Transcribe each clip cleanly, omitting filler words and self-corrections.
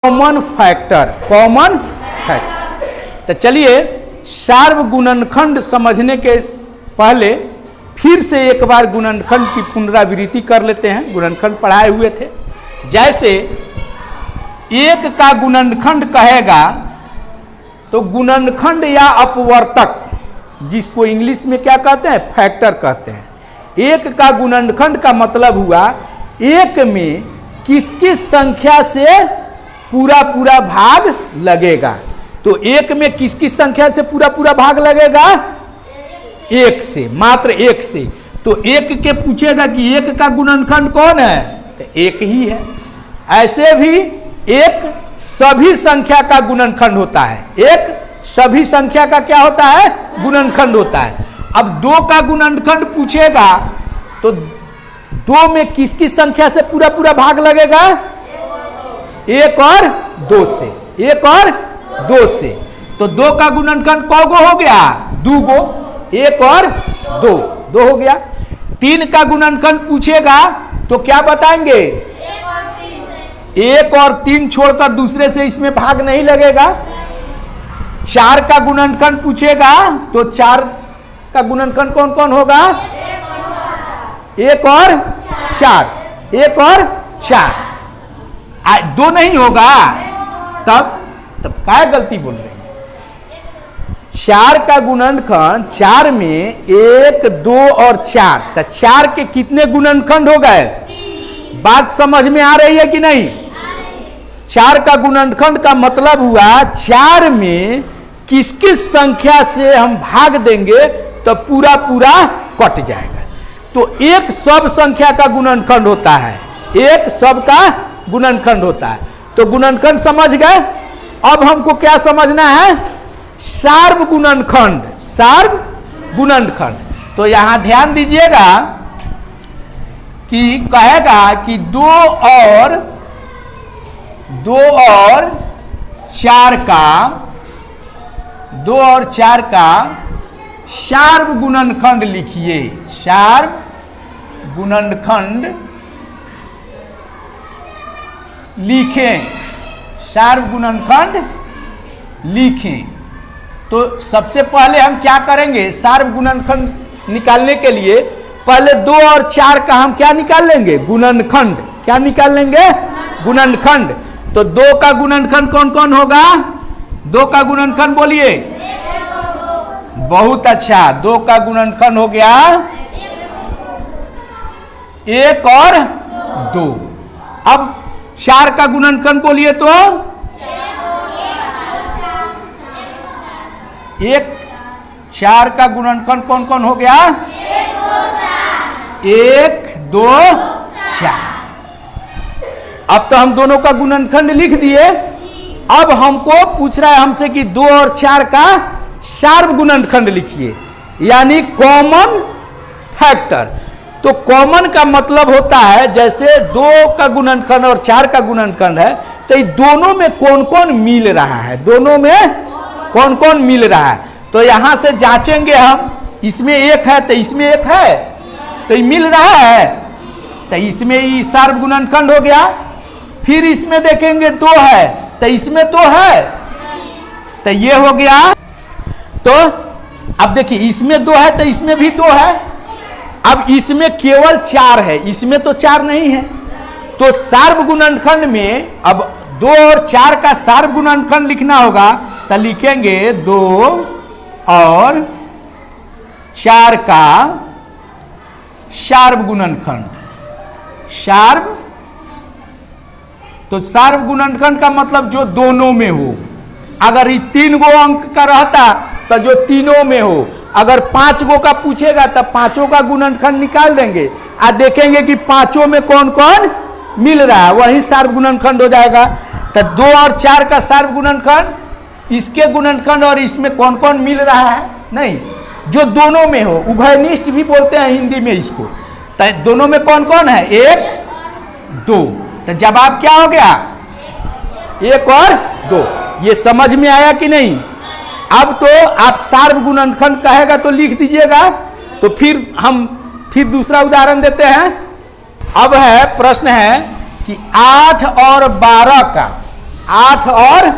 Common factor, common factor. तो चलिए सार्व गुणनखंड समझने के पहले फिर से एक बार गुणनखंड की पुनरावृत्ति कर लेते हैं। गुणनखंड पढ़ाए हुए थे। जैसे एक का गुणनखंड कहेगा तो गुणनखंड या अपवर्तक, जिसको इंग्लिश में क्या कहते हैं, फैक्टर कहते हैं। एक का गुणनखंड का मतलब हुआ एक में किस किस संख्या से पूरा पूरा भाग लगेगा। तो एक में किस किस संख्या से पूरा पूरा भाग लगेगा, एक से, मात्र एक से। तो एक के पूछेगा कि एक का गुणनखंड कौन है, तो एक ही है। ऐसे भी एक सभी संख्या का गुणनखंड होता है। एक सभी संख्या का क्या होता है, गुणनखंड होता है। अब दो का गुणनखंड पूछेगा तो दो में किस किस संख्या से पूरा पूरा भाग लगेगा, एक और दो से, एक और दो से। तो दो का गुणनखंड कौ गो हो गया, दो गो, एक और दो, दो हो गया। तीन का गुणनखंड पूछेगा तो क्या बताएंगे, एक और तीन छोड़कर दूसरे से इसमें भाग नहीं लगेगा। चार का गुणनखंड पूछेगा तो चार का गुणनखंड कौन कौन होगा, एक और चार, एक और चार। दो नहीं होगा, तब क्या गलती बोल रहे हैं। चार का गुणनखंड, चार में एक, दो और चार, तो चार के कितने गुणनखंड हो गए, बात समझ में आ रही है कि नहीं। चार का गुणनखंड का मतलब हुआ चार में किस किस संख्या से हम भाग देंगे तो पूरा पूरा कट जाएगा। तो एक सब संख्या का गुणनखंड होता है, एक सब का गुणनखंड होता है। तो गुणनखंड समझ गए। अब हमको क्या समझना है, सार्व गुणनखंड, सार्व गुणनखंड। तो यहां ध्यान दीजिएगा कि कहेगा कि दो और चार का सार्व गुणनखंड लिखिए। सार्व गुणनखंड लिखें, सार्व गुणनखंड लिखें। तो सबसे पहले हम क्या करेंगे, सार्व गुणनखंड निकालने के लिए पहले दो और चार का हम क्या निकाल लेंगे, गुणनखंड। क्या निकाल लेंगे, गुणनखंड। तो दो का गुणनखंड कौन कौन होगा, दो का गुणनखंड बोलिए। बहुत अच्छा, दो का गुणनखंड हो गया एक और दो। अब चार का गुणनखंड बोलिए तो एक, चार का गुणनखंड कौन कौन हो गया, एक, दो, चार। अब तो हम दोनों का गुणनखंड लिख दिए। अब हमको पूछ रहा है हमसे कि दो और चार का सार्व गुणनखंड लिखिए, यानी कॉमन फैक्टर। तो कॉमन का मतलब होता है जैसे दो का गुणनखंड और चार का गुणनखंड है, तो दोनों में कौन कौन मिल रहा है, दोनों में कौन कौन मिल रहा है। तो यहां से जांचेंगे हम, इसमें एक है तो इसमें एक है, तो ये मिल रहा है, तो इसमें ये सार्व गुणनखंड हो गया। फिर इसमें देखेंगे दो है तो इसमें दो है, तो ये हो गया। तो अब देखिए इसमें दो है तो इसमें भी दो है। अब इसमें केवल चार है, इसमें तो चार नहीं है। तो सार्व गुणनखंड में अब दो और चार का सार्व गुणनखंड लिखना होगा, तो लिखेंगे दो और चार का सार्व गुणनखंड। सार्व, तो सार्व गुणनखंड का मतलब जो दोनों में हो। अगर ये तीन गो अंक का रहता तो जो तीनों में हो। अगर पांच गो का पूछेगा तो पांचों का गुणनखंड निकाल देंगे और देखेंगे कि पांचों में कौन कौन मिल रहा है, वही सार्व गुणनखंड हो जाएगा। तो दो और चार का सार्व गुणनखंड, इसके गुणनखंड और इसमें कौन कौन मिल रहा है, नहीं, जो दोनों में हो। उभयनिष्ठ भी बोलते हैं हिंदी में इसको। तो दोनों में कौन कौन है, एक, दो। तो जवाब क्या हो गया, एक और दो। ये समझ में आया कि नहीं। अब तो आप सार्व गुणनखंड कहेगा तो लिख दीजिएगा। तो फिर दूसरा उदाहरण देते हैं। अब है प्रश्न है कि 8 और 12 का 8 और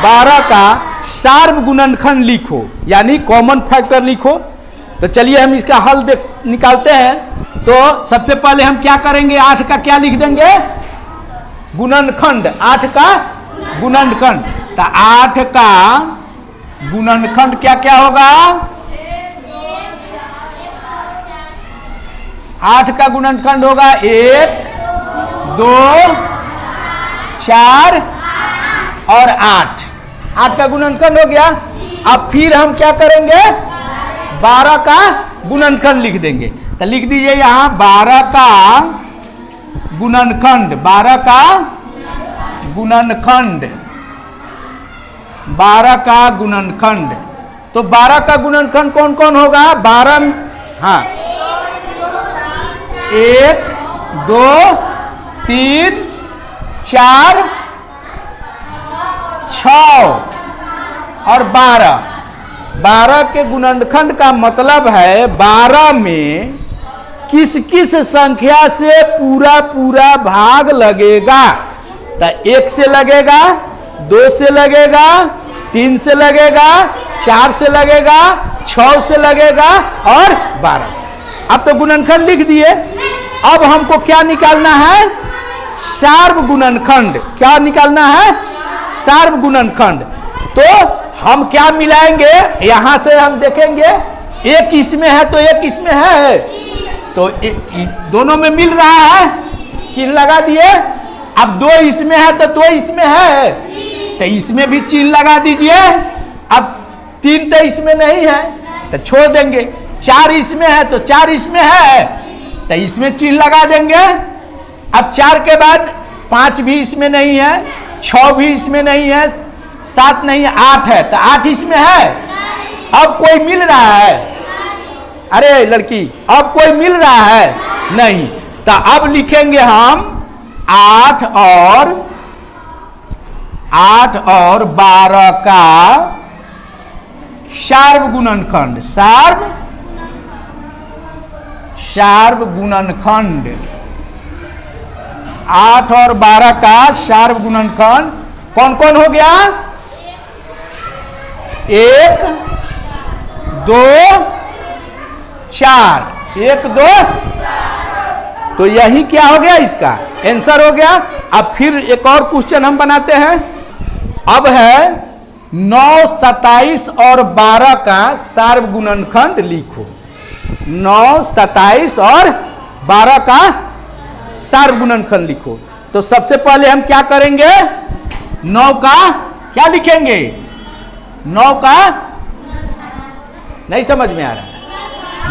12 का शार्प गुणनखंड लिखो, यानी कॉमन फैक्टर लिखो। तो चलिए हम इसका हल निकालते हैं। तो सबसे पहले हम क्या करेंगे, 8 का क्या लिख देंगे, गुणनखंड, 8 का गुणनखंड। तो 8 का गुणनखंड क्या क्या होगा, 8 का गुणनखंड होगा 1, 2, 4 और 8। 8 का गुणनखंड हो गया। अब फिर हम क्या करेंगे, 12 का गुणनखंड लिख देंगे। तो लिख दीजिए यहां 12 का गुणनखंड, 12 का गुणनखंड, 12 का गुणनखंड। तो 12 का गुणनखंड कौन कौन होगा, 12, हाँ, 1, 2, 3, 4, 6 और 12। 12 के गुणनखंड का मतलब है 12 में किस किस संख्या से पूरा पूरा भाग लगेगा। तो 1 से लगेगा, 2 से लगेगा, 3 से लगेगा, 4 से लगेगा, 6 से लगेगा और 12 से। अब तो गुणनखंड लिख दिए। अब हमको क्या निकालना है, शार्प गुणनखंड। क्या निकालना है, शार्प गुणनखंड। तो हम क्या मिलाएंगे, यहां से हम देखेंगे, एक इसमें है तो एक इसमें है, तो दोनों में मिल रहा है, चिन्ह लगा दिए। अब 2 इसमें है तो 2 इसमें है, तो इसमें भी चिन्ह लगा दीजिए। अब 3 तो इसमें नहीं है तो छोड़ देंगे। 4 इसमें है तो 4 इसमें है, तो इसमें चिन्ह लगा देंगे। अब 4 के बाद 5 भी इसमें नहीं है, 6 भी इसमें नहीं है, 7 नहीं है, 8 है, तो 8 इसमें है। अब कोई मिल रहा है, अरे लड़की, अब कोई मिल रहा है नहीं। तो अब लिखेंगे हम 8 और 12 का शार्प गुणनखंड, शार्प गुणनखंड। 8 और 12 का शार्प गुणनखंड कौन कौन हो गया, 1, 2, 4, 1, 2। तो यही क्या हो गया, इसका आंसर हो गया। अब फिर एक और क्वेश्चन हम बनाते हैं। अब है 9, 27 और 12 का शार्प गुणनखंड लिखो। 9, 27 और 12 का शार्प गुणनखंड लिखो। तो सबसे पहले हम क्या करेंगे, 9 का क्या लिखेंगे, 9 का नहीं समझ में आ रहा है,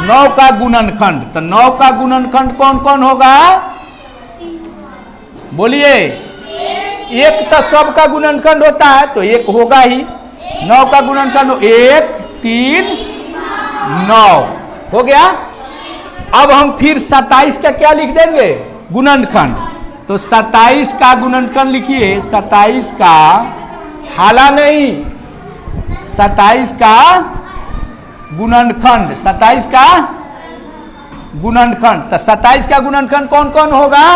9 का गुणनखंड। तो 9 का गुणनखंड कौन कौन होगा, बोलिए। 1 तो सब का गुणनखंड होता है तो 1 होगा ही। 9 का गुणनखंड 1, 3, 9 हो गया। अब हम फिर 27 का क्या लिख देंगे, गुणनखंड। तो 27 का गुणनखंड लिखिए। 27 का हाला नहीं, 27 का गुणनखंड, 27 का गुणनखंड। तो 27 का गुणनखंड कौन कौन होगा,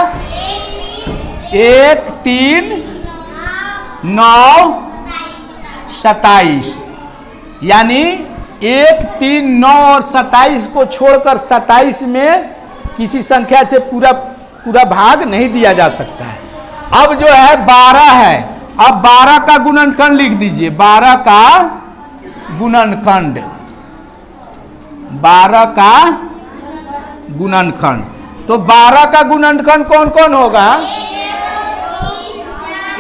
1, 3, 9, 27। यानी 1, 3, 9 और 27 को छोड़कर 27 में किसी संख्या से पूरा पूरा भाग नहीं दिया जा सकता है। अब जो है 12 है, अब 12 का गुणनखंड लिख दीजिए। 12 का गुणनखंड, 12 का गुणनखंड। तो 12 का गुणनखंड कौन कौन होगा,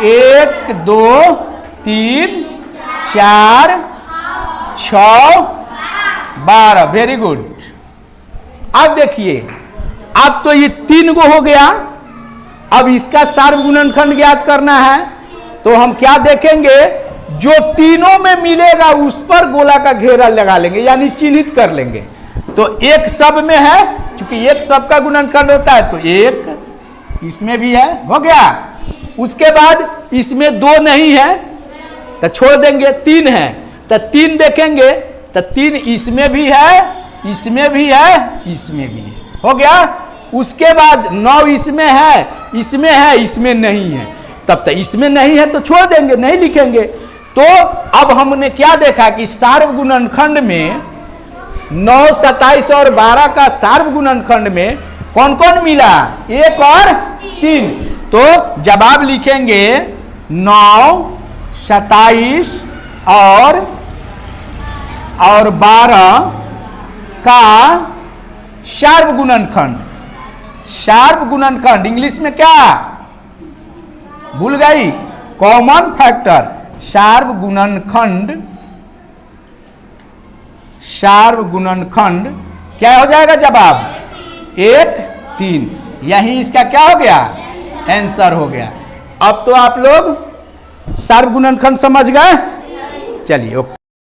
1, 2, 3, 4, 6, 12। Very good. अब देखिए, अब तो ये 3 गो हो गया। अब इसका शार्प गुणनखंड ज्ञात करना है। तो हम क्या देखेंगे, जो तीनों में मिलेगा उस पर गोला का घेरा लगा लेंगे, यानी चिन्हित कर लेंगे। तो 1 सब में है, क्योंकि 1 सब का गुणनखंड होता है, तो 1 इसमें भी है, हो गया। उसके बाद इसमें 2 नहीं है तो छोड़ देंगे, 3 है तो 3 देखेंगे, तो 3 इसमें भी है, इसमें भी है, इसमें भी है, हो गया। उसके बाद 9 इसमें है, इसमें है, इसमें नहीं है। तब तो इसमें नहीं है तो छोड़ देंगे, नहीं लिखेंगे। तो अब हमने क्या देखा कि सार्व गुणनखंड में 9, 27 और 12 का सार्व गुणनखंड में कौन कौन मिला? 1 और 3। तो जवाब लिखेंगे 9, 27 और 12 का सार्व गुणनखंड। सार्व गुणनखंड इंग्लिश में क्या भूल गई? Common factor. सार्व गुणनखंड, सार्व गुणनखंड क्या हो जाएगा जवाब? 1, 3। यही इसका क्या हो गया? आंसर हो गया। अब तो आप लोग सार्व गुणनखंड समझ गए। चलिए ओके।